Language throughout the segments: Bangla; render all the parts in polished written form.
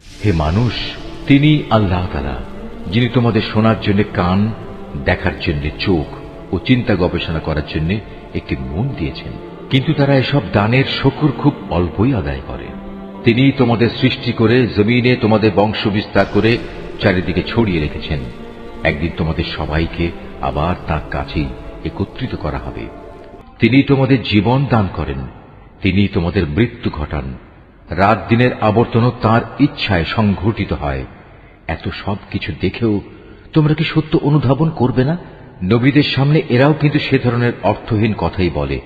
হে মানুষ, তিনি আল্লাহ তাআলা, যিনি তোমাদের শোনার জন্য কান, দেখার জন্য চোখ ও চিন্তা গবেষণা করার জন্য একটি মন দিয়েছেন। কিন্তু তারা এসব দানের শুকর খুব অল্পই আদায় করে। তিনি তোমাদের সৃষ্টি করে জমিনে তোমাদের বংশ বিস্তার করে চারিদিকে ছড়িয়ে রেখেছেন। একদিন তোমাদের সবাইকে আবার তার কাছেই একত্রিত করা হবে। তিনি তোমাদের জীবন দান করেন, তিনি তোমাদের মৃত্যু ঘটান। রাত দিনের আবর্তনও তাঁর ইচ্ছায় সংঘটিত হয়। এত সব কিছু দেখেও তোমরা কি সত্য অনুধাবন করবে না? নবীদের সামনে এরাও কিন্তু সে ধরনের অর্থহীন কথাই বলে,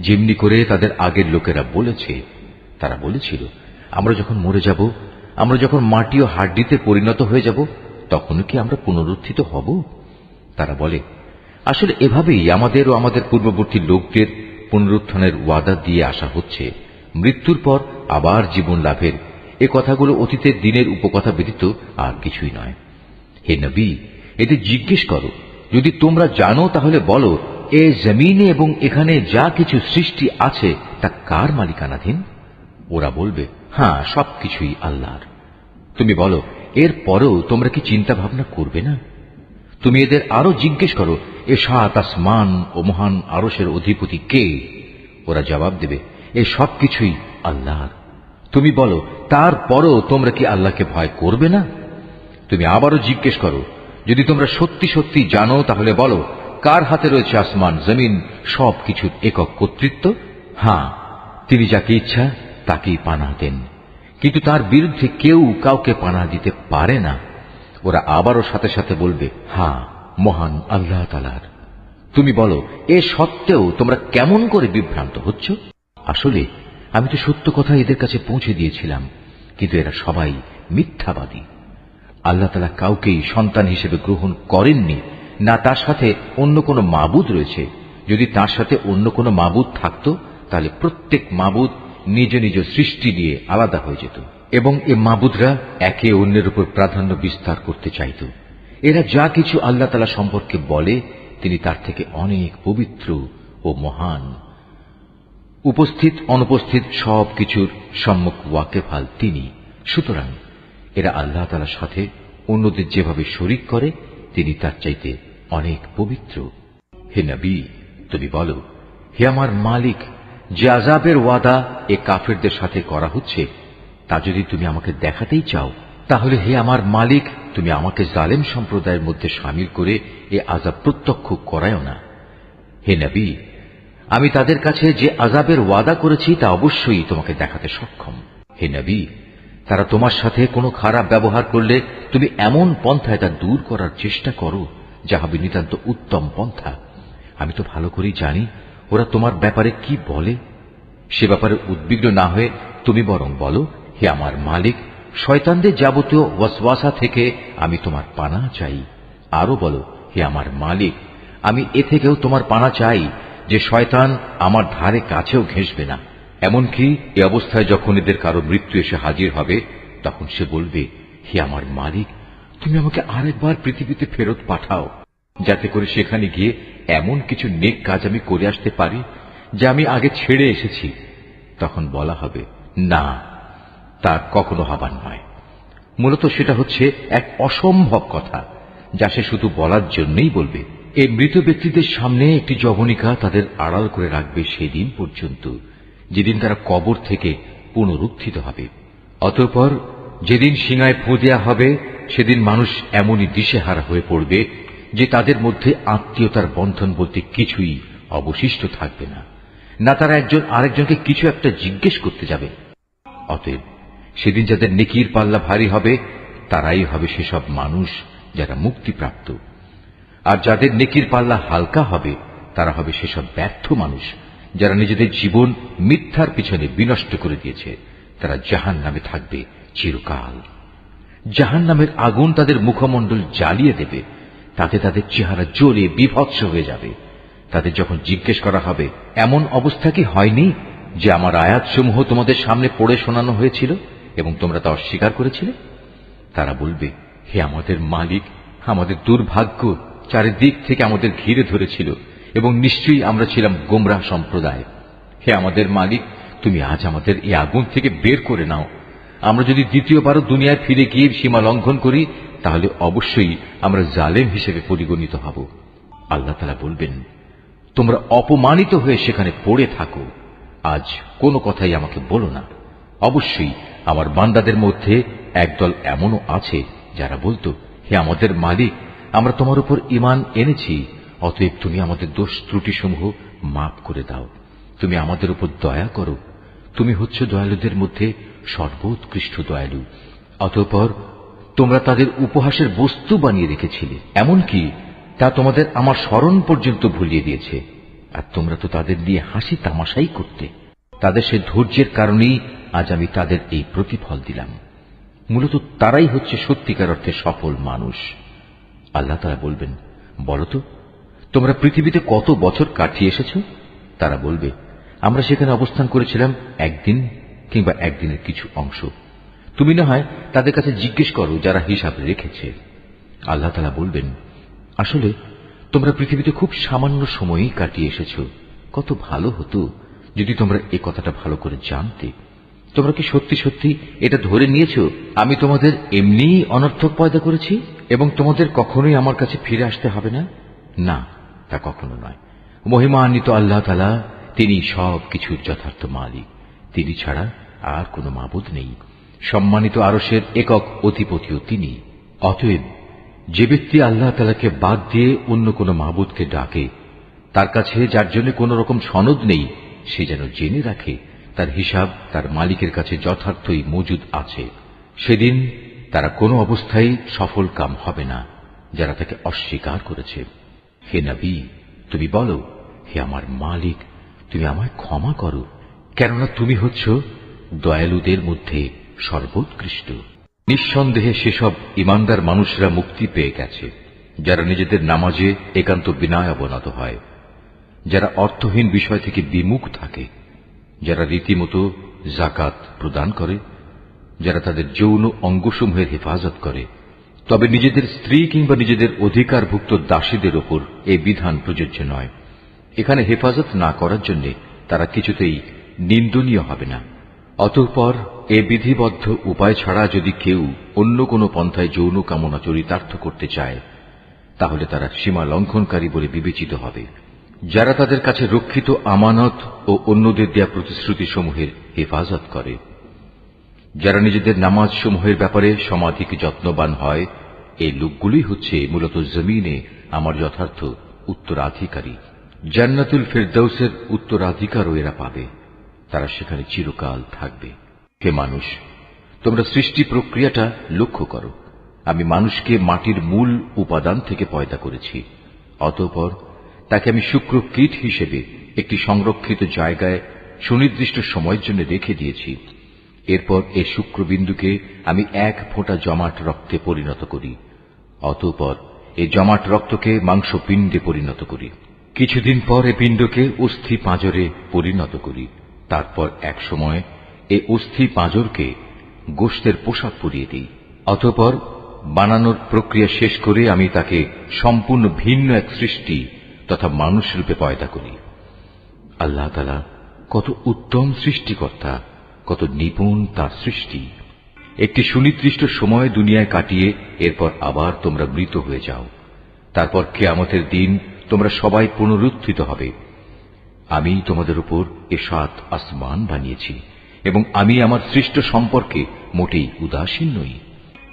যেমনি করে তাদের আগের লোকেরা বলেছে। তারা বলেছিল, আমরা যখন মরে যাব, আমরা যখন মাটি ও হাড্ডিতে পরিণত হয়ে যাব, তখন কি আমরা পুনরুত্থিত হব? তারা বলে, আসলে এভাবেই আমাদের ও আমাদের পূর্ববর্তী লোকদের পুনরুত্থানের ওয়াদা দিয়ে আসা হচ্ছে, মৃত্যুর পর আবার জীবন লাভের। এ কথাগুলো অতীতের দিনের উপকথা ব্যতীত আর কিছুই নয়। হে নবী, এদের জিজ্ঞেস করো, যদি তোমরা জানো তাহলে বলো, এ জমিনে এবং এখানে যা কিছু সৃষ্টি আছে তা কার মালিকানাধীন? ওরা বলবে, হ্যাঁ, সবকিছুই আল্লাহর। তুমি বলো, এর পরেও তোমরা কি চিন্তা ভাবনা করবে না? তুমি এদের আরো জিজ্ঞেস করো, এ সাত আসমান ও মহান আরশের অধিপতি কে? ওরা জবাব দেবে, এ সবকিছুই আল্লাহর। তুমি বলো, তারপরও তোমরা কি আল্লাহকে ভয় করবে না? তুমি আবারও জিজ্ঞেস করো, যদি তোমরা সত্যি সত্যি জানো তাহলে বলো, কার হাতে রয়েছে আসমান জমিন সবকিছুর একক কর্তৃত্ব? হ্যাঁ, তিনি যাকে ইচ্ছা তাকেই পানাহ দেন, কিন্তু তার বিরুদ্ধে কেউ কাউকে পানাহ দিতে পারে না। ওরা আবারও সাথে সাথে বলবে, হ্যাঁ, মহান আল্লাহ তাআলার। তুমি বলো, এ সত্ত্বেও তোমরা কেমন করে বিভ্রান্ত হচ্ছ? আসলে আমি তো সত্য কথা এদের কাছে পৌঁছে দিয়েছিলাম, কিন্তু এরা সবাই মিথ্যাবাদী। আল্লাহ তাআলা কাউকেই সন্তান হিসেবে গ্রহণ করেননি, না তার সাথে অন্য কোনো মাবুদ রয়েছে। যদি তার সাথে অন্য কোনো মাবুদ থাকত, তাহলে প্রত্যেক মাবুদ নিজ নিজ সৃষ্টি দিয়ে আলাদা হয়ে যেত, এবং এ মাবুদরা একে অন্যের উপর প্রাধান্য বিস্তার করতে চাইত। এরা যা কিছু আল্লাহ তাআলা সম্পর্কে বলে, তিনি তার থেকে অনেক পবিত্র ও মহান। উপস্থিত অনুপস্থিত সব কিছুর সম্মুখ ওয়াকেফাল তিনি। সুতরাং এরা আল্লাহ তাআলার সাথে অন্যদের যেভাবে শরীক করে, তিনি তার চাইতে অনেক পবিত্র। হে নবী, তুমি বলো, হে আমার মালিক, যে আযাবের ওয়াদা এ কাফেরদের সাথে করা হচ্ছে, তা যদি তুমি আমাকে দেখাতেই চাও, তাহলে হে আমার মালিক, তুমি আমাকে জালেম সম্প্রদায়ের মধ্যে শামিল করে এ আযাব প্রত্যক্ষ করায়ও না। হে নবী, আমি তাদের কাছে যে আযাবের ওয়াদা করেছি তা অবশ্যই তোমাকে দেখাতে সক্ষম। হে নবী, তারা তোমার সাথে কোনো খারাপ ব্যবহার করলে তুমি এমন পন্থায় তা দূর করার চেষ্টা করো যা হবে নিতান্ত উত্তম পন্থা। আমি তো ভালো করেই জানি ওরা তোমার ব্যাপারে কি বলে। সে ব্যাপারে উদ্বিগ্ন না হয়ে তুমি বরং বলো, হে আমার মালিক, শয়তানদের যাবতীয় ওয়াসওয়াসা থেকে আমি তোমার পানাহ চাই। আরো বলো, হে আমার মালিক, আমি এ থেকেও তোমার পানাহ চাই যে শয়তান আমার ধারে কাছেও ঘেঁষবে না। এমনকি এ অবস্থায় যখন এদের কারো মৃত্যু এসে হাজির হবে, তখন সে বলবে, হে আমার মালিক, তুমি আমাকে আরেকবার পৃথিবীতে ফেরত পাঠাও, যাতে করে সেখানে গিয়ে এমন কিছু নেক কাজ আমি করে আসতে পারি যা আমি আগে ছেড়ে এসেছি। তখন বলা হবে, না, তার কখনো হবার নয়। মূলত সেটা হচ্ছে এক অসম্ভব কথা, যা সে শুধু বলার জন্যই বলবে। এই মৃত ব্যক্তিদের সামনে একটি যবনিকা তাদের আড়াল করে রাখবে সেদিন পর্যন্ত, যেদিন তারা কবর থেকে পুনরুত্থিত হবে। অতঃপর যেদিন সিঙায় ফু দেয়া হবে, সেদিন মানুষ এমনই দিশেহারা হয়ে পড়বে যে তাদের মধ্যে আত্মীয়তার বন্ধন বলতে কিছুই অবশিষ্ট থাকবে না, না তারা একজন আরেকজনকে কিছু একটা জিজ্ঞেস করতে যাবে। অতএব সেদিন যাদের নেকির পাল্লা ভারী হবে, তারাই হবে সেসব মানুষ যারা মুক্তিপ্রাপ্ত, আর যাদের নেকির পাল্লা হালকা হবে, তারা হবে সেসব ব্যর্থ মানুষ যারা নিজেদের জীবন মিথ্যার পিছনে বিনষ্ট করে দিয়েছে। তারা জাহান্নামে থাকবে চিরকাল। জাহান্নামের আগুন তাদের মুখমণ্ডল জ্বালিয়ে দেবে, তাতে তাদের চেহারা জ্বলে বিভৎস হয়ে যাবে। তাদের যখন জিজ্ঞেস করা হবে, এমন অবস্থা কি হয়নি যে আমার আয়াতসমূহ তোমাদের সামনে পড়ে শোনানো হয়েছিল এবং তোমরা তা অস্বীকার করেছিলে? তারা বলবে, হে আমাদের মালিক, আমাদের দুর্ভাগ্য চারিদিক থেকে আমাদের ঘিরে ধরেছিল এবং নিশ্চয়ই আমরা ছিলাম গোমরাহ সম্প্রদায়। হে আমাদের মালিক, তুমি আজ আমাদের এই আগুন থেকে বের করে নাও, আমরা যদি দ্বিতীয়বারও দুনিয়ায় ফিরে গিয়ে সীমা লঙ্ঘন করি তাহলে অবশ্যই আমরা জালেম হিসেবে পরিগণিত হব। আল্লাহ তাআলা বলবেন, তোমরা অপমানিত হয়ে সেখানে পড়ে থাকো, আজ কোনো কথাই আমাকে বলো না। অবশ্যই আমার বান্দাদের মধ্যে একদল এমনও আছে যারা বলতো, হে আমাদের মালিক, আমরা তোমার উপর ঈমান এনেছি, অতএব তুমি আমাদের দোষ ত্রুটিসমূহ মাফ করে দাও, তুমি আমাদের উপর দয়া করো, তুমি হচ্ছ দয়ালুদের মধ্যে সর্বোৎকৃষ্ট দয়ালু। অতঃপর তোমরা তাদের উপহাসের বস্তু বানিয়ে রেখেছিলে, এমনকি তা তোমাদের আমার স্মরণ পর্যন্ত ভুলিয়ে দিয়েছে, আর তোমরা তো তাদের নিয়ে হাসি তামাশাই করতে। তাদের সে ধৈর্যের কারণেই আজ আমি তাদের এই প্রতিফল দিলাম। মূলত তারাই হচ্ছে সত্যিকার অর্থে সফল মানুষ। আল্লাহ তাআলা বলবেন, বলতো তোমরা পৃথিবীতে কত বছর কাটিয়ে এসেছ? তারা বলবে, আমরা সেখানে অবস্থান করেছিলাম একদিন কিংবা একদিনের কিছু অংশ। তুমি না হয় তাদের কাছে জিজ্ঞেস করো যারা হিসাব রেখেছে। আল্লাহ তাআলা বলবেন, আসলে তোমরা পৃথিবীতে খুব সামান্য সময়ই কাটিয়ে এসেছ। কত ভালো হতো যদি তোমরা এ কথাটা ভালো করে জানতে। তোমরা কি সত্যি সত্যি এটা ধরে নিয়েছ আমি তোমাদের এমনিই অনর্থক পয়দা করেছি এবং তোমাদের কখনোই আমার কাছে ফিরে আসতে হবে না? না, তা কখনো নয়। মহিমান্বিত আল্লাহ তাআলা, তিনি সব কিছুর যথার্থ মালিক, তিনি ছাড়া আর কোনো মাবুদ নেই। সম্মানিত আরশের একক অধিপতিও তিনি। অতএব যে ব্যক্তি আল্লাহ তাআলাকে বাদ দিয়ে অন্য কোনো মাবুদকে ডাকে, তার কাছে যার জন্য কোন রকম সনদ নেই, সে যেন জেনে রাখে তার হিসাব তার মালিকের কাছে যথার্থই মজুদ আছে। সেদিন তারা কোনো অবস্থায় সফল কাম হবে না যারা তাকে অস্বীকার করেছে। হে নবী, তুমি বলো, হে আমার মালিক, তুমি আমায় ক্ষমা করো, কেননা তুমি হচ্ছ দয়ালুদের মধ্যে সর্বোৎকৃষ্ট। নিঃসন্দেহে সেসব ইমানদার মানুষরা মুক্তি পেয়ে গেছে যারা নিজেদের নামাজে একান্ত বিনয় অবনত হয়, যারা অর্থহীন বিষয় থেকে বিমুখ থাকে, যারা রীতিমতো যাকাত প্রদান করে, যারা তাদের যৌন অঙ্গসমূহের হেফাজত করে। তবে নিজেদের স্ত্রী কিংবা নিজেদের অধিকারভুক্ত দাসীদের ওপর এই বিধান প্রযোজ্য নয়। এখানে হেফাজত না করার জন্য তারা কিছুতেই নিন্দনীয় হবে না। অতঃপর এ বিধিবদ্ধ উপায় ছাড়া যদি কেউ অন্য কোনো পন্থায় যৌন কামনা চরিতার্থ করতে চায়, তাহলে তারা সীমা লঙ্ঘনকারী বলে বিবেচিত হবে। যারা তাদের কাছে রক্ষিত আমানত ও অন্যদের দেয়া প্রতিশ্রুতিসমূহের হেফাজত করে, যারা নিজেদের নামাজ সমূহের ব্যাপারে সমাধিক যত্নবান হয়, এই লোকগুলি হচ্ছে মূলত জমিনে আমার যথার্থ উত্তরাধিকারী। জান্নাতুল ফেরদাউসের উত্তরাধিকারও এরা পাবে, তারা সেখানে চিরকাল থাকবে। হে মানুষ, তোমরা সৃষ্টি প্রক্রিয়াটা লক্ষ্য করো। আমি মানুষকে মাটির মূল উপাদান থেকে পয়দা করেছি, অতঃপর তাকে আমি শুক্র কীট হিসেবে একটি সংরক্ষিত জায়গায় সুনির্দিষ্ট সময়ের জন্য রেখে দিয়েছি। এরপর এই শুক্রবিন্দুকে আমি এক ফোঁটা জমাট রক্তে পরিণত করি, অতঃপর এই জমাট রক্তকে মাংসপিণ্ডে পরিণত করি। কিছুদিন পর এই পিণ্ডকে অস্থি পাঁজরে পরিণত করি। তারপর এক সময় এই অস্থি পাঁজরকে গোশতের পোশাক পরিয়ে দিই। অতঃপর বানানোর প্রক্রিয়া শেষ করে আমি তাকে সম্পূর্ণ ভিন্ন এক সৃষ্টি তথা মানুষ রূপে পয়দা করি। আল্লাহ তাআলা কত উত্তম সৃষ্টিকর্তা, কত নিপুণ তার সৃষ্টি। একটি সুনির্দিষ্ট সময় দুনিয়ায় কাটিয়ে এরপর আবার তোমরা মৃত হয়ে যাও। তারপর কিয়ামতের দিন তোমরা সবাই পুনরুত্থিত হবে। আমি তোমাদের উপর এ 7 আসমান বানিয়েছি এবং আমি আমার সৃষ্ট সম্পর্কে মোটেই উদাসীন নই।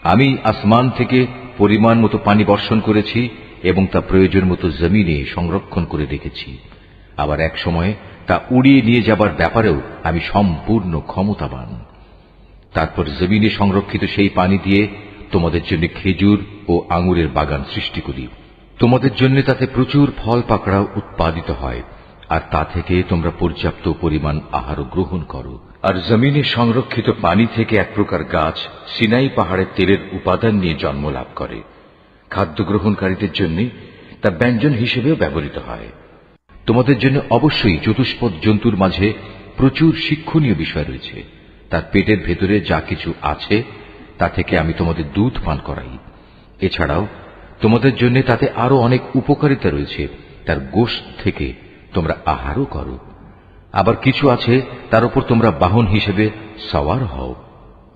আমি আসমান থেকে পরিমাণ মতো পানি বর্ষণ করেছি এবং তা প্রয়োজন মতো জমিনে সংরক্ষণ করে রেখেছি। আবার এক সময়ে তা উড়িয়ে নিয়ে যাবার ব্যাপারেও আমি সম্পূর্ণ ক্ষমতাবান। তারপর জমিনে সংরক্ষিত সেই পানি দিয়ে তোমাদের জন্য খেজুর ও আঙুরের বাগান সৃষ্টি করি। তোমাদের জন্য তাতে প্রচুর ফল পাকড়াও উৎপাদিত হয়, আর তা থেকে তোমরা পর্যাপ্ত পরিমাণ আহারও গ্রহণ করো। আর জমিনে সংরক্ষিত পানি থেকে এক প্রকার গাছ সিনাই পাহাড়ের তেলের উপাদান নিয়ে জন্ম লাভ করে। খাদ্য গ্রহণকারীদের জন্য তা ব্যঞ্জন হিসেবেও ব্যবহৃত হয়। তোমাদের জন্য অবশ্যই চতুষ্পদ জন্তুর মাঝে প্রচুর শিক্ষণীয় বিষয় রয়েছে। তার পেটের ভেতরে যা কিছু আছে তা থেকে আমি তোমাদের দুধ পান করাই। এছাড়াও তোমাদের জন্য তাতে আরো অনেক উপকারিতা রয়েছে। তার গোশত থেকে তোমরা আহারও করো। আবার কিছু আছে তার উপর তোমরা বাহন হিসেবে সওয়ার হও।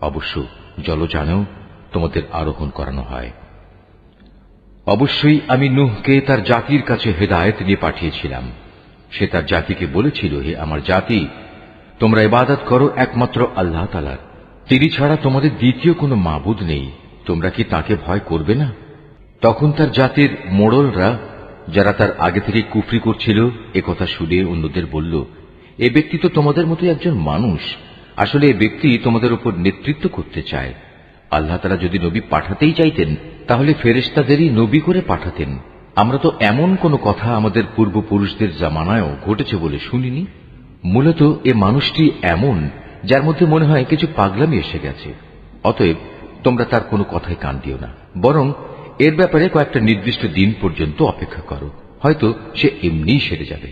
অবশ্য জলযানেও তোমাদের আরোহণ করানো হয়। অবশ্যই আমি নূহকে তার জাতির কাছে হেদায়েত নিয়ে পাঠিয়েছিলাম। সে তার জাতিকে বলেছিল, হে আমার জাতি, তোমরা ইবাদত করো একমাত্র আল্লাহ তাআলার। তিনি ছাড়া তোমাদের দ্বিতীয় কোনো মাবুদ নেই। তোমরা কি তাকে ভয় করবে না? তখন তার জাতির মোড়লরা, যারা তার আগে থেকে কুফরি করছিল, একথা শুনে অন্যদের বলল, এ ব্যক্তি তো তোমাদের মতো একজন মানুষ। আসলে এ ব্যক্তি তোমাদের উপর নেতৃত্ব করতে চায়। আল্লাহ তাআলা যদি নবী পাঠাতেই চাইতেন, তাহলে ফেরেশতাদেরই নবী করে পাঠাতেন। আমরা তো এমন কোনো কথা আমাদের পূর্বপুরুষদের জামানায়ও ঘটেছে বলে শুনিনি। মূলত এ মানুষটি এমন, যার মধ্যে মনে হয় কিছু পাগলামি এসে গেছে। অতএব তোমরা তার কোনো কথায় কান দিও না, বরং এর ব্যাপারে কয়েকটা নির্দিষ্ট দিন পর্যন্ত অপেক্ষা করো, হয়তো সে এমনিই সেরে যাবে।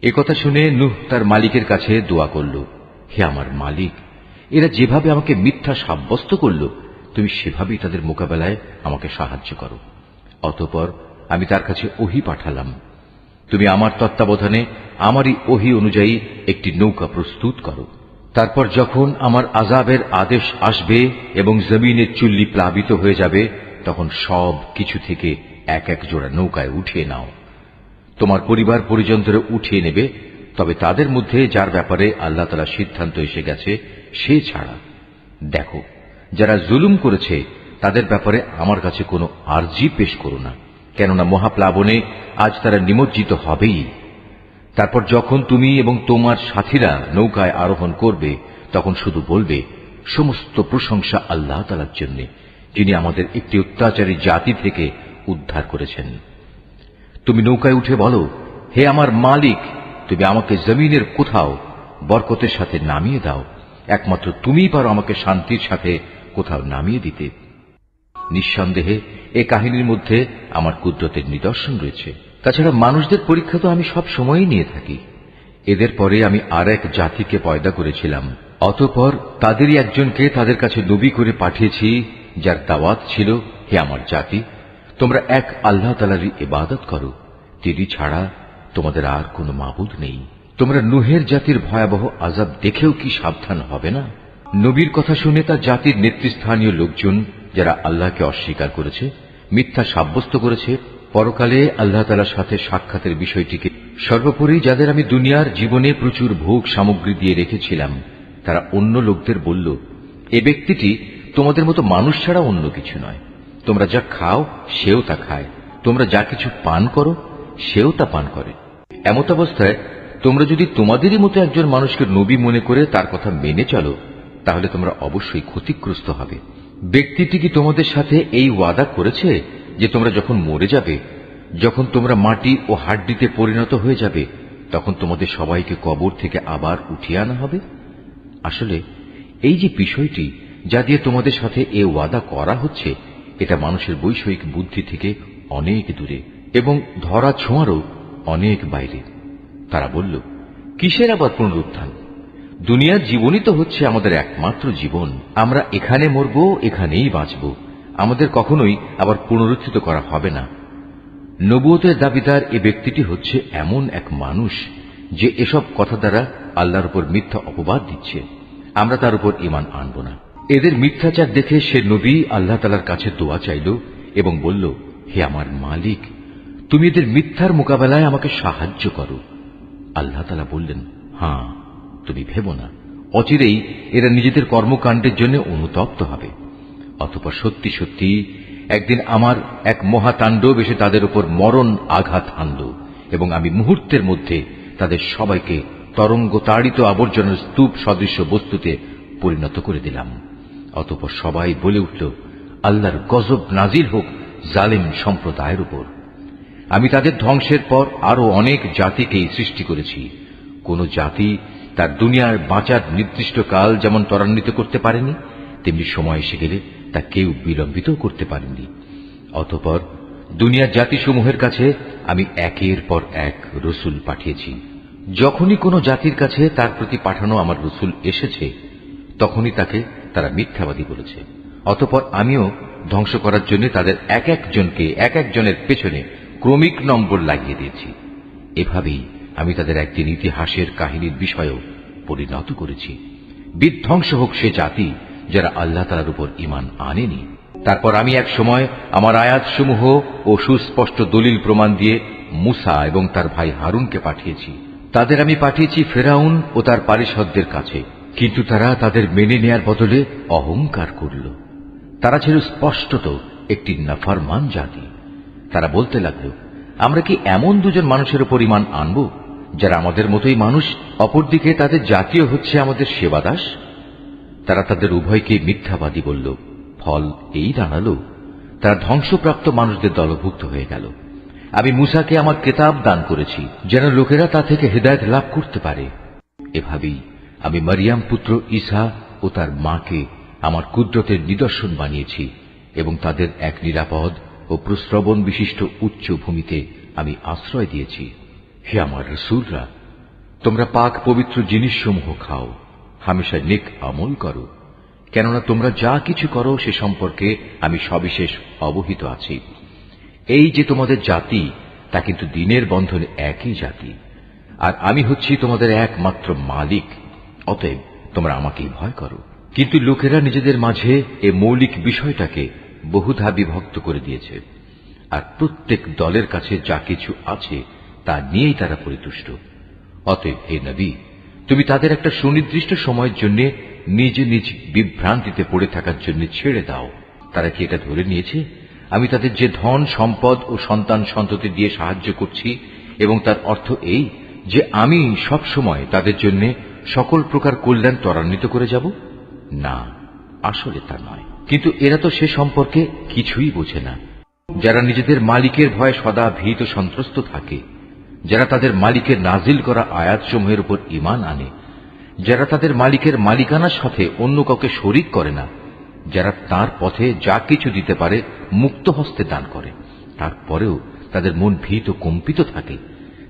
একথা শুনে নূহ তার মালিকের কাছে দোয়া করল, হে আমার মালিক, এরা যেভাবে আমাকে মিথ্যা সাব্যস্ত করল, তুমি সেভাবেই তাদের মোকাবেলায় আমাকে সাহায্য করো। অতঃপর আমি তার কাছে ওহী পাঠালাম, তুমি আমার তত্ত্বাবধানে আমারই ওহী অনুযায়ী একটি নৌকা প্রস্তুত করো। তারপর যখন আমার আযাবের আদেশ আসবে এবং জমিনের চুল্লি প্লাবিত হয়ে যাবে, তখন সব কিছু থেকে এক এক জোড়া নৌকায় উঠিয়ে নাও। তোমার পরিবার পরিজনদের উঠিয়ে নেবে, তবে তাদের মধ্যে যার ব্যাপারে আল্লাহ তাআলা সিদ্ধান্ত এসে গেছে সে ছাড়া। দেখো, যারা জুলুম করেছে তাদের ব্যাপারে আমার কাছে কোনো আরজি পেশ করো না, কেননা মহাপ্লাবনে আজ তারা নিমজ্জিত হবেই। তারপর যখন তুমি এবং তোমার সাথীরা নৌকায় আরোহণ করবে, তখন শুধু বলবে, সমস্ত প্রশংসা আল্লাহ তাআলার জন্য, যিনি আমাদের একটি অত্যাচারী জাতি থেকে উদ্ধার করেছেন। তুমি নৌকায় উঠে বলো, হে আমার মালিক, তুমি আমাকে জমিনের কোথাও বরকতের সাথে নামিয়ে দাও। একমাত্র তুমিই পারো আমাকে শান্তির সাথে কোথাও নামিয়ে দিতে। নিঃসন্দেহে এ কাহিনীর মধ্যে আমার কুদরতের নিদর্শন রয়েছে। তাছাড়া মানুষদের পরীক্ষা তো আমি সব সময়ই নিয়ে থাকি। এদের পরে আমি আর এক জাতিকে পয়দা করেছিলাম। অতঃপর তাদেরই একজনকে তাদের কাছে নবী করে পাঠিয়েছি, যার দাওয়াত ছিল, হে আমার জাতি, তোমরা এক আল্লাহ তাআলারই ইবাদত করো, তিনি ছাড়া তোমাদের আর কোনো মাবুদ নেই। তোমরা নূহের জাতির ভয়াবহ আযাব দেখেও কি সাবধান হবে না? নবীর কথা শুনে তার জাতির নেতৃস্থানীয় লোকজন, যারা আল্লাহকে অস্বীকার করেছে, মিথ্যা সাব্যস্ত করেছে, পরকালে আল্লাহ তাআলার সাথে সাক্ষাতের বিষয়টিকে, সর্বোপরি যাদের আমি দুনিয়ার জীবনে প্রচুর ভোগ সামগ্রী দিয়ে রেখেছিলাম, তারা অন্য লোকদের বলল, এ ব্যক্তিটি তোমাদের মতো মানুষ ছাড়া অন্য কিছু নয়। তোমরা যা খাও সেও তা খায়, তোমরা যা কিছু পান করো সেও তা পান করে। এমত অবস্থায় তোমরা যদি তোমাদেরই মতো একজন মানুষকে নবী মনে করে তার কথা মেনে চলো, তাহলে তোমরা অবশ্যই ক্ষতিগ্রস্ত হবে। ব্যক্তিটি কি তোমাদের সাথে এই ওয়াদা করেছে যে তোমরা যখন মরে যাবে, যখন তোমরা মাটি ও হাড্ডিতে পরিণত হয়ে যাবে, তখন তোমাদের সবাইকে কবর থেকে আবার উঠিয়ে আনা হবে? আসলে এই যে বিষয়টি যা দিয়ে তোমাদের সাথে এ ওয়াদা করা হচ্ছে, এটা মানুষের বৈষয়িক বুদ্ধি থেকে অনেক দূরে এবং ধরা ছোঁয়ারও অনেক বাইরে। তারা বলল, কিসের আবার পুনরুত্থান? দুনিয়ার জীবনই তো হচ্ছে আমাদের একমাত্র জীবন। আমরা এখানে মরব, এখানেই বাঁচব, আমাদের কখনোই আবার পুনরুত্থিত করা হবে না। নবুয়তের দাবিদার এ ব্যক্তিটি হচ্ছে এমন এক মানুষ যে এসব কথা দ্বারা আল্লাহর উপর মিথ্যা অপবাদ দিচ্ছে। আমরা তার উপর ঈমান আনব না। এদের মিথ্যাচার দেখে সে নবী আল্লাহ তাআলার কাছে দোয়া চাইল এবং বলল, হে আমার মালিক, তুমি এদের মিথ্যার মোকাবেলায় আমাকে সাহায্য করো। আল্লাহ তাআলা বললেন, হ্যাঁ, তুমি ভেবো না, অচিরেই এরা নিজেদের কর্মকাণ্ডের জন্য অনুতপ্ত হবে। অতঃপর সত্যি সত্যি একদিন আমার এক মহাতাণ্ডব এসে তাদের উপর মরণ আঘাত আনল এবং আমি মুহূর্তের মধ্যে তাদের সবাইকে তরঙ্গ তাড়িত আবর্জনার স্তূপ সদৃশ্য বস্তুতে পরিণত করে দিলাম। অতঃপর সবাই বলে উঠল, আল্লাহর গজব নাজিল হোক জালিম সম্প্রদায়ের উপর। আমি তাদের ধ্বংসের পর আরো অনেক জাতিকেই সৃষ্টি করেছি। কোন জাতি তার দুনিয়ার বাঁচার নির্দিষ্ট কাল যেমন ত্বরান্বিত করতে পারেনি, তেমনি সময় এসে গেলে তা কেউ বিলম্বিত করতে পারেনি। অতঃপর দুনিয়ার জাতিসমূহের কাছে আমি একের পর এক রসুল পাঠিয়েছি। যখনই কোন জাতির কাছে তার প্রতি পাঠানো আমার রসুল এসেছে, তখনই তাকে তারা মিথ্যাবাদী বলেছে। অতঃপর আমিও ধ্বংস করার জন্য তাদের এক একজনকে এক একজনের পেছনে ক্রমিক নম্বর লাগিয়ে দিয়েছি। এভাবেই আমি তাদের একদিন ইতিহাসের কাহিনীর বিষয়েও পরিণত করেছি। বিধ্বংস হোক সে জাতি যারা আল্লাহ তাআলার উপর ঈমান আনেনি। তারপর আমি এক সময় আমার আয়াতসমূহ ও সুস্পষ্ট দলিল প্রমাণ দিয়ে মূসা এবং তার ভাই হারুনকে পাঠিয়েছি। তাদের আমি পাঠিয়েছি ফেরাউন ও তার পারিষদদের কাছে, কিন্তু তারা তাদের মেনে নেয়ার বদলে অহংকার করল। তারা ছিল স্পষ্টত একটি নাফরমান জাতি। তারা বলতে লাগল, আমরা কি এমন দুজন মানুষের উপর ঈমান আনব যারা আমাদের মতোই মানুষ, অপরদিকে তাদের জাতীয় হচ্ছে আমাদের সেবাদাস? তারা তাদের উভয়কে মিথ্যাবাদী বলল। ফল এই দাঁড়ালো, তারা ধ্বংসপ্রাপ্ত মানুষদের দলভুক্ত হয়ে গেল। আমি মূসাকে আমার কিতাব দান করেছি যেন লোকেরা তা থেকে হেদায়েত লাভ করতে পারে। এভাবেই আমি মারিয়াম পুত্র ঈসা ও তার মাকে আমার কুদরতের নিদর্শন বানিয়েছি এবং তাদের এক নিরাপদ ও প্রশ্রবণ বিশিষ্ট উচ্চ ভূমিতে আমি আশ্রয় দিয়েছি। হে আমার রাসূলরা, তোমরা পাক পবিত্র জিনিসসমূহ খাও, হামেশা নেক আমল করো, কেননা তোমরা যা কিছু করো সে সম্পর্কে আমি সবিশেষ অবহিত আছি। এই যে তোমাদের জাতি, তা কিন্তু দিনের বন্ধনে একই জাতি, আর আমি হচ্ছি তোমাদের একমাত্র মালিক। অতএব তোমরা আমাকেই ভয় করো। কিন্তু লোকেরা নিজেদের মাঝে এ মৌলিক বিষয়টাকে বহুধা বিভক্ত করে দিয়েছে, আর প্রত্যেক দলের কাছে যা কিছু আছে তা নিয়েই তারা পরিতুষ্ট। অতএব হে নবী, তুমি তাদের একটা সুনির্দিষ্ট সময়ের জন্য নিজ নিজ বিভ্রান্তিতে পড়ে থাকার জন্য ছেড়ে দাও। তারা কি এটা ধরে নিয়েছে আমি তাদের যে ধন সম্পদ ও সন্তান সন্ততি দিয়ে সাহায্য করছি এবং তার অর্থ এই যে আমি সব সময় তাদের জন্য সকল প্রকার কল্যাণ ত্বরান্বিত করে যাব? না, আসলে তা নয়। কিন্তু এরা তো সে সম্পর্কে কিছুই বোঝে না। যারা নিজেদের মালিকের ভয়ে সদা ভীত সন্ত্রস্ত থাকে, যারা তাদের মালিকের নাজিল করা আয়াতসমূহের উপর ঈমান আনে, যারা তাদের মালিকের মালিকানার সাথে অন্য কাউকে শরীক করে না, যারা তার পথে যা কিছু দিতে পারে মুক্ত হস্তে দান করে, তারপরেও তাদের মন ভীত কম্পিত থাকে,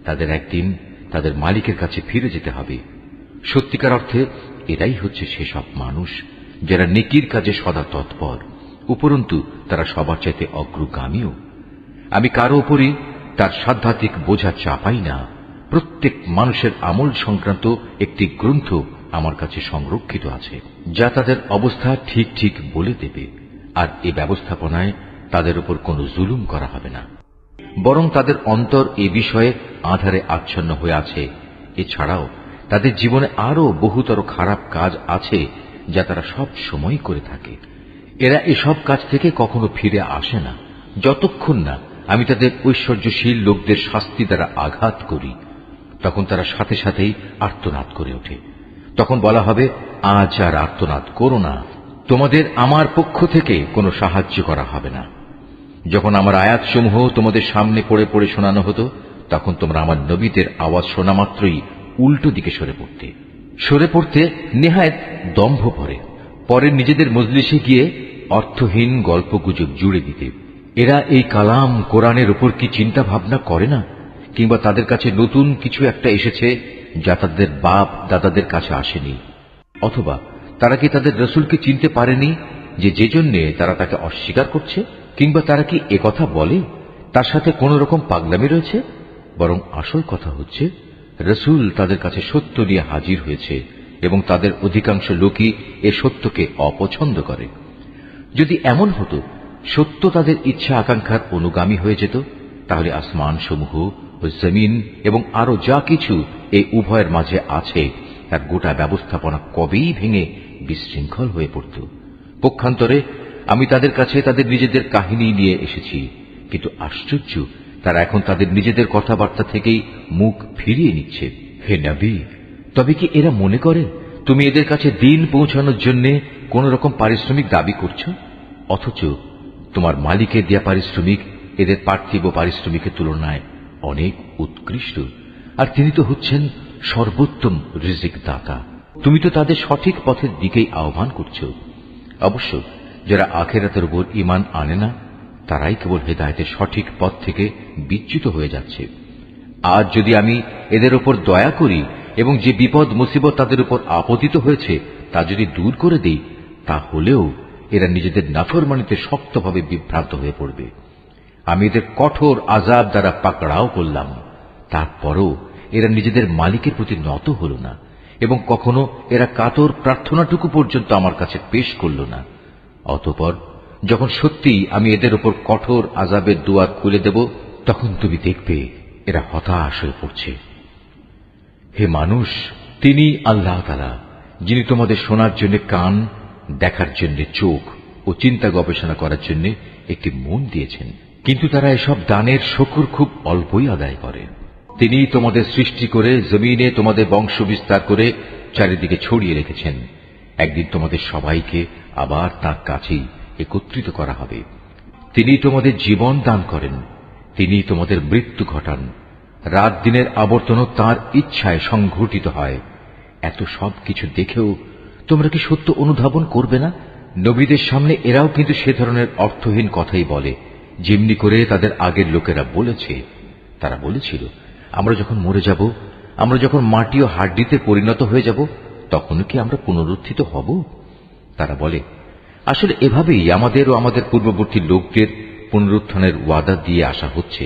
তাদের একদিন তাদের মালিকের কাছে ফিরে যেতে হবে। সত্যিকার অর্থে এরাই হচ্ছে সেসব মানুষ যারা নেকির কাজে সদা তৎপর, উপরন্তু তারা সবার চাইতে অগ্রগামীও। আমি কারো উপরই তার সাধ্যাত্মিক বোঝা চাপাই না। প্রত্যেক মানুষের আমল সংক্রান্ত একটি গ্রন্থ আমার কাছে সংরক্ষিত আছে, যা তাদের অবস্থা ঠিক ঠিক বলে দেবে, আর এ ব্যবস্থাপনায় তাদের উপর কোনো জুলুম করা হবে না, বরং তাদের অন্তর এ বিষয়ে আঁধারে আচ্ছন্ন হয়ে আছে। এছাড়াও তাদের জীবনে আরো বহুতর খারাপ কাজ আছে যা তারা সব সময় করে থাকে। এরা এসব কাজ থেকে কখনো ফিরে আসে না যতক্ষণ না আমি তাদের ঐশ্বর্যশীল লোকদের শাস্তি দ্বারা আঘাত করি। তখন তারা সাথে সাথেই আর্তনাদ করে ওঠে। তখন বলা হবে, আজ আর আর্তনাদ করো না, তোমাদের আমার পক্ষ থেকে কোনো সাহায্য করা হবে না। যখন আমার আয়াতসমূহ তোমাদের সামনে পড়ে পড়ে শোনানো হতো, তখন তোমরা আমার নবীদের আওয়াজ শোনা মাত্রই উল্টো দিকে সরে পড়তে নেহায়েত দম্ভ পরে নিজেদের মজলিসে গিয়ে অর্থহীন গল্পগুজব জুড়ে দিতে। এরা এই কালাম কোরআনের উপর কি চিন্তা ভাবনা করে না? কিংবা তাদের কাছে নতুন কিছু একটা এসেছে যা তাদের বাপ দাদাদের কাছে আসেনি? অথবা তারা কি তাদের রসুলকে চিনতে পারেনি যে জন্যে তারা তাকে অস্বীকার করছে? কিংবা তারা কি একথা বলে তার সাথে কোন রকম পাগলামি রয়েছে? বরং আসল কথা হচ্ছে রসুল তাদের কাছে সত্য নিয়ে হাজির হয়েছে এবং তাদের অধিকাংশ লোকই এ সত্যকে অপছন্দ করে। যদি এমন হতো সত্য তাদের ইচ্ছা আকাঙ্ক্ষার অনুগামী হয়ে যেত, তাহলে আসমান সমূহ ও জমিন এবং আরো যা কিছু এই উভয়ের মাঝে আছে তার গোটা ব্যবস্থাপনা কবেই ভেঙে বিশৃঙ্খল হয়ে পড়ত। পক্ষান্তরে আমি তাদের কাছে তাদের নিজেদের কাহিনী নিয়ে এসেছি, কিন্তু আশ্চর্য, তারা এখন তাদের নিজেদের কথাবার্তা থেকেই মুখ ফিরিয়ে নিচ্ছে। হে নবী, তবে কি এরা মনে করে তুমি এদের কাছে দিন পৌঁছানোর জন্য কোন রকম পারিশ্রমিক দাবি করছ? অথচ তোমার মালিকের দেয়া পারিশ্রমিক এদের পার্থিব পারিশ্রমিকের তুলনায় অনেক উৎকৃষ্ট, আর তিনি তো হচ্ছেন সর্বোত্তম রিজিক দাতা। তুমি তো তাদের সঠিক পথের দিকেই আহ্বান করছ। অবশ্য যারা আখিরাতের উপর ঈমান আনে না, তারাই কেবল হেদায়েতের সঠিক পথ থেকে বিচ্যুত হয়ে যাচ্ছে। আজ যদি আমি এদের উপর দয়া করি এবং যে বিপদ মুসিবত তাদের উপর আপতিত হয়েছে তা যদি দূর করে দেই, তাহলেও এরা নিজেদের নাফরমানিতে শক্তভাবে বিভ্রান্ত হয়ে পড়বে। আমি এদের কঠোর আযাব দ্বারা পাকড়াও করলাম, তারপরও এরা নিজেদের মালিকের প্রতি নত হল না এবং কখনো এরা কাতর প্রার্থনাটুকু পর্যন্ত আমার কাছে পেশ করল না। অতঃপর যখন সত্যি আমি এদের উপর কঠোর আযাবের দুয়ার খুলে দেব, তখন তুমি দেখবে এরা হতাশ হয়ে পড়ছে। হে মানুষ, তিনি আল্লাহ তাআলা, যিনি তোমাদের শোনার জন্য কান, দেখার জন্য চোখ ও চিন্তা গবেষণা করার জন্য একটি মন দিয়েছেন। কিন্তু তারা এসব দানের শুকর খুব অল্পই আদায় করে। তিনি তোমাদের সৃষ্টি করে জমিনে তোমাদের বংশ বিস্তার করে চারিদিকে ছড়িয়ে রেখেছেন। একদিন তোমাদের সবাইকে আবার তার কাছেই একত্রিত করা হবে। তিনি তোমাদের জীবন দান করেন, তিনি তোমাদের মৃত্যু ঘটান। রাত দিনের আবর্তনও তাঁর ইচ্ছায় সংঘটিত হয়। এত সব কিছু দেখেও তোমরা কি সত্য অনুধাবন করবে না? নবীদের সামনে এরাও কিন্তু সে ধরনের অর্থহীন কথাই বলে, যেমনি করে তাদের আগের লোকেরা বলেছে। তারা বলেছিল, আমরা যখন মরে যাব, আমরা যখন মাটি ও হাড্ডিতে পরিণত হয়ে যাব, তখন কি আমরা পুনরুত্থিত হব? তারা বলে, আসলে এভাবেই আমাদের ও আমাদের পূর্ববর্তী লোকদের পুনরুত্থানের ওয়াদা দিয়ে আসা হচ্ছে,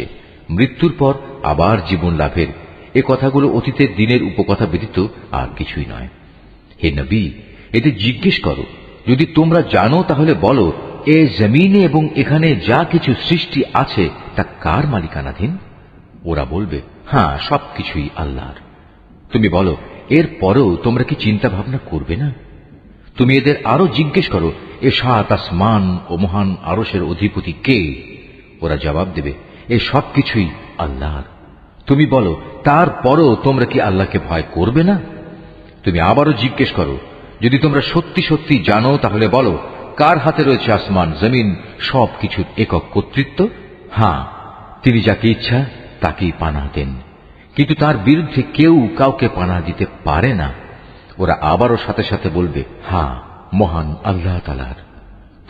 মৃত্যুর পর আবার জীবন লাভের। এ কথাগুলো অতীতের দিনের উপকথা ব্যতীত আর কিছুই নয়। হে নবী, এদের জিজ্ঞেস করো, যদি তোমরা জানো তাহলে বলো, এ জমিনে এবং এখানে যা কিছু সৃষ্টি আছে তা কার মালিকানাধীন? ওরা বলবে, হ্যাঁ, সবকিছুই আল্লাহর। তুমি বলো, এর পরেও তোমরা কি চিন্তা ভাবনা করবে না? তুমি এদের আরো জিজ্ঞেস করো, এ সাত আসমান ও মহান আরশের অধিপতি কে? ওরা জবাব দেবে, এ সবকিছুই আল্লাহর। তুমি বলো, তারপরও তোমরা কি আল্লাহকে ভয় করবে না? তুমি আবারও জিজ্ঞেস করো, যদি তোমরা সত্যি সত্যি জানো তাহলে বলো, কার হাতে রয়েছে আসমান জমিন সবকিছুর একক কর্তৃত্ব? হ্যাঁ, তিনি যাকে ইচ্ছা তাকেই পানাহ দেন, কিন্তু তার বিরুদ্ধে কেউ কাউকে পানাহ দিতে পারে না। ওরা আবারও সাথে সাথে বলবে, হ্যাঁ, মহান আল্লাহ তাআলার।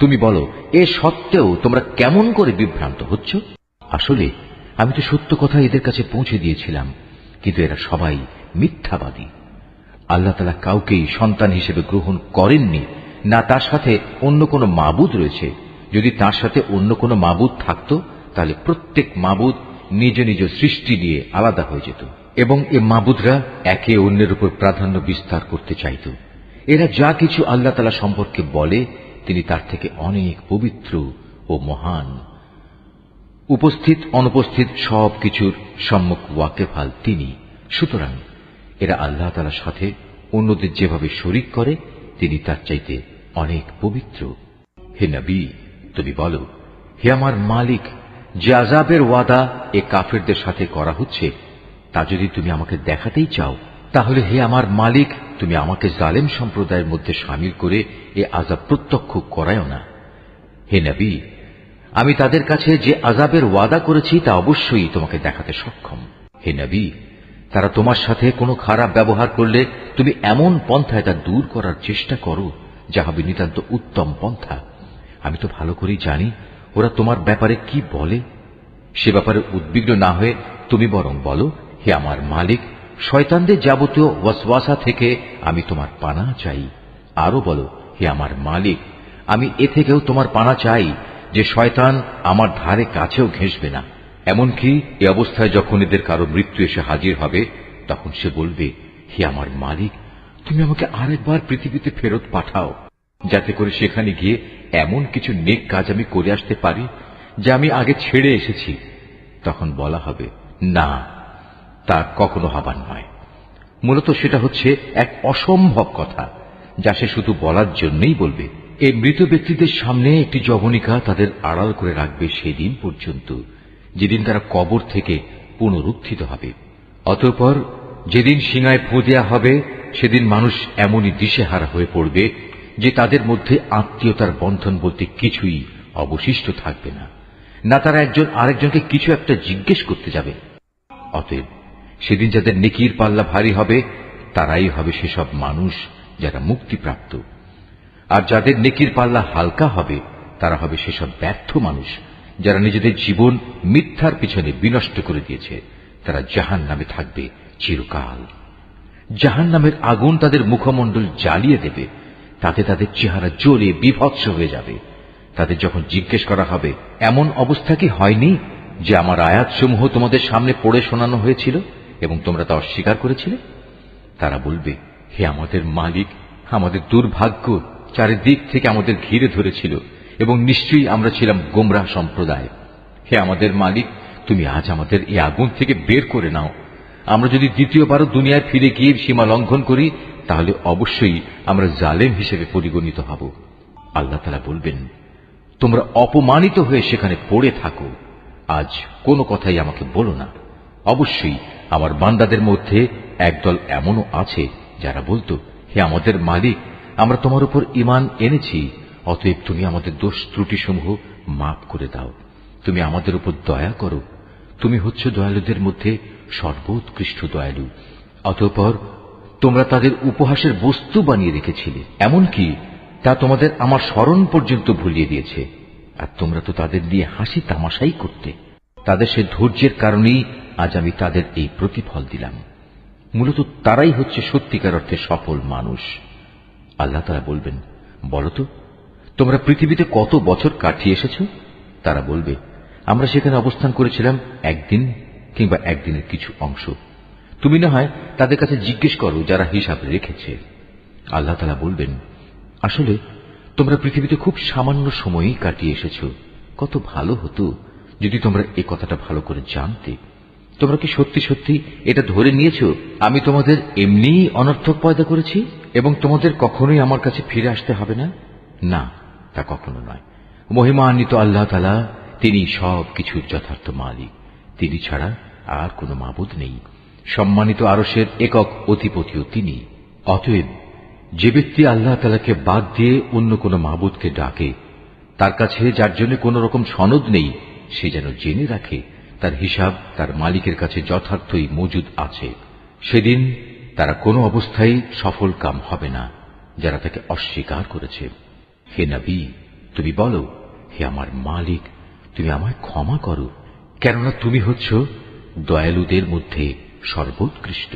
তুমি বলো, এ সত্ত্বেও তোমরা কেমন করে বিভ্রান্ত হচ্ছ? আসলে আমি তো সত্য কথা এদের কাছে পৌঁছে দিয়েছিলাম, কিন্তু এরা সবাই মিথ্যাবাদী। আল্লাহ তাআলা কাউকেই সন্তান হিসেবে গ্রহণ করেননি, না তার সাথে অন্য কোনো মাবুদ রয়েছে। যদি তার সাথে অন্য কোনো মাবুদ থাকত, তাহলে প্রত্যেক মাবুদ নিজ নিজ সৃষ্টি নিয়ে আলাদা হয়ে যেত, এবং এ মাবুদরা একে অন্যের উপর প্রাধান্য বিস্তার করতে চাইত। এরা যা কিছু আল্লাহ তাআলা সম্পর্কে বলে, তিনি তার থেকে অনেক পবিত্র ও মহান। উপস্থিত অনুপস্থিত সব কিছুর সম্মুখ ওয়াকেফাল তিনি। সুতরাং এরা আল্লাহ তাআলার সাথে অন্যদের যেভাবে শরীক করে, তিনি তার চাইতে অনেক পবিত্র। হে নবী, তুমি বলো, হে আমার মালিক, যে আযাবের ওয়াদা এ কাফেরদের সাথে করা হচ্ছে, তা যদি তুমি আমাকে দেখাতেই চাও, তাহলে হে আমার মালিক, তুমি আমাকে জালেম সম্প্রদায়ের মধ্যে শামিল করে এ আযাব প্রত্যক্ষ করায়ও না। হে নবী, আমি তাদের কাছে যে আযাবের ওয়াদা করেছি তা অবশ্যই তোমাকে দেখাতে সক্ষম। হে নবী, তারা তোমার সাথে কোনো খারাপ ব্যবহার করলে তুমি এমন পন্থায় তা দূর করার চেষ্টা করো যা হবে নিতান্ত উত্তম পন্থা। আমি তো ভালো করেই জানি ওরা তোমার ব্যাপারে কি বলে। সে ব্যাপারে উদ্বিগ্ন না হয়ে তুমি বরং বলো, হে আমার মালিক, শয়তানদের যাবতীয় ওয়াসওয়াসা থেকে আমি তোমার পানাহ চাই। আরো বলো, হে আমার মালিক, আমি এ থেকেও তোমার পানাহ চাই যে শয়তান আমার ধারে কাছেও ঘেঁষবে না। এমনকি এ অবস্থায় যখন এদের কারো মৃত্যু এসে হাজির হবে, তখন সে বলবে, হে আমার মালিক, তুমি আমাকে আরেকবার পৃথিবীতে ফেরত পাঠাও, যাতে করে সেখানে গিয়ে এমন কিছু নেক কাজ আমি করে আসতে পারি যা আমি আগে ছেড়ে এসেছি। তখন বলা হবে, না, তা কখনো হবার নয়। মূলত সেটা হচ্ছে এক অসম্ভব কথা, যা সে শুধু বলার জন্যই বলবে। এই মৃত ব্যক্তিদের সামনে একটি যবনিকা তাদের আড়াল করে রাখবে সেদিন পর্যন্ত, যেদিন তারা কবর থেকে পুনরুত্থিত হবে। অতঃপর যেদিন সিঙায় ফু দেয়া হবে, সেদিন মানুষ এমনই দিশেহারা হয়ে পড়বে যে তাদের মধ্যে আত্মীয়তার বন্ধন বলতে কিছুই অবশিষ্ট থাকবে না, না তারা একজন আরেকজনকে কিছু একটা জিজ্ঞেস করতে যাবে। অতএব সেদিন যাদের নেকির পাল্লা ভারী হবে, তারাই হবে সেসব মানুষ যারা মুক্তিপ্রাপ্ত, আর যাদের নেকির পাল্লা হালকা হবে, তারা হবে সেসব ব্যর্থ মানুষ যারা নিজেদের জীবন মিথ্যার পিছনে বিনষ্ট করে দিয়েছে। তারা জাহান্নামে থাকবে চিরকাল। জাহান্নামের আগুন তাদের মুখমণ্ডল জ্বালিয়ে দেবে, তাতে তাদের চেহারা জ্বলে বিভৎস হয়ে যাবে। তাদের যখন জিজ্ঞেস করা হবে, এমন অবস্থা কি হয়নি যে আমার আয়াতসমূহ তোমাদের সামনে পড়ে শোনানো হয়েছিল এবং তোমরা তা অস্বীকার করেছিলে? তারা বলবে, হে আমাদের মালিক, আমাদের দুর্ভাগ্য চারিদিক থেকে আমাদের ঘিরে ধরেছিল এবং নিশ্চয়ই আমরা ছিলাম গোমরাহ সম্প্রদায়। হে আমাদের মালিক, তুমি আজ আমাদের এই আগুন থেকে বের করে নাও। আমরা যদি দ্বিতীয়বারও দুনিয়ায় ফিরে গিয়ে সীমা লঙ্ঘন করি তাহলে অবশ্যই আমরা জালেম হিসেবে পরিগণিত হব। আল্লাহ তাআলা বলবেন, তোমরা অপমানিত হয়ে সেখানে পড়ে থাকো, আজ কোনো কথাই আমাকে বলো না। অবশ্যই আমার বান্দাদের মধ্যে একদল এমনও আছে যারা বলতো, হে আমাদের মালিক, আমরা তোমার উপর ঈমান এনেছি, অতএব তুমি আমাদের দোষ ত্রুটিসমূহ মাফ করে দাও, তুমি আমাদের উপর দয়া করো, তুমি হচ্ছ দয়ালুদের মধ্যে সর্বোৎকৃষ্ট দয়ালু। অতঃপর তোমরা তাদের উপহাসের বস্তু বানিয়ে রেখেছিলে, এমনকি তা তোমাদের আমার স্মরণ পর্যন্ত ভুলিয়ে দিয়েছে, আর তোমরা তো তাদের দিয়ে হাসি তামাশাই করতে। তাদের সে ধৈর্যের কারণেই আজ আমি তাদের এই প্রতিফল দিলাম। মূলত তারাই হচ্ছে সত্যিকার অর্থে সফল মানুষ। আল্লাহ তাআলা বলবেন, বলতো তোমরা পৃথিবীতে কত বছর কাটিয়ে এসেছ? তারা বলবে, আমরা সেখানে অবস্থান করেছিলাম একদিন কিংবা একদিনের কিছু অংশ। তুমি না হয় তাদের কাছে জিজ্ঞেস করো যারা হিসাব রেখেছে। আল্লাহ তাআলা বলবেন, আসলে তোমরা পৃথিবীতে খুব সামান্য সময়ই কাটিয়ে এসেছ। কত ভালো হতো যদি তোমরা এই কথাটা ভালো করে জানতে। তোমরা কি সত্যি সত্যি এটা ধরে নিয়েছ আমি তোমাদের এমনিই অনর্থক পয়দা করেছি এবং তোমাদের কখনোই আমার কাছে ফিরে আসতে হবে না? না, তা কখনো নয়। মহিমান্বিত আল্লাহ তাআলা, তিনি সব কিছুর যথার্থ মালিক, তিনি ছাড়া আর কোনো মাবুদ নেই। সম্মানিত আরশের একক অধিপতিও তিনি। অতএব যে ব্যক্তি আল্লাহ তাআলাকে বাদ দিয়ে অন্য কোনো মাবুদকে ডাকে, তার কাছে যার জন্য কোন রকম সনদ নেই, সে যেন জেনে রাখে তার হিসাব তার মালিকের কাছে যথার্থই মজুদ আছে। সেদিন তারা কোনো অবস্থায় সফল কাম হবে না যারা তাকে অস্বীকার করেছে। হে নবী, তুমি বলো, হে আমার মালিক, তুমি আমায় ক্ষমা করো, কেননা তুমি হচ্ছ দয়ালুদের মধ্যে সর্বোৎকৃষ্ট।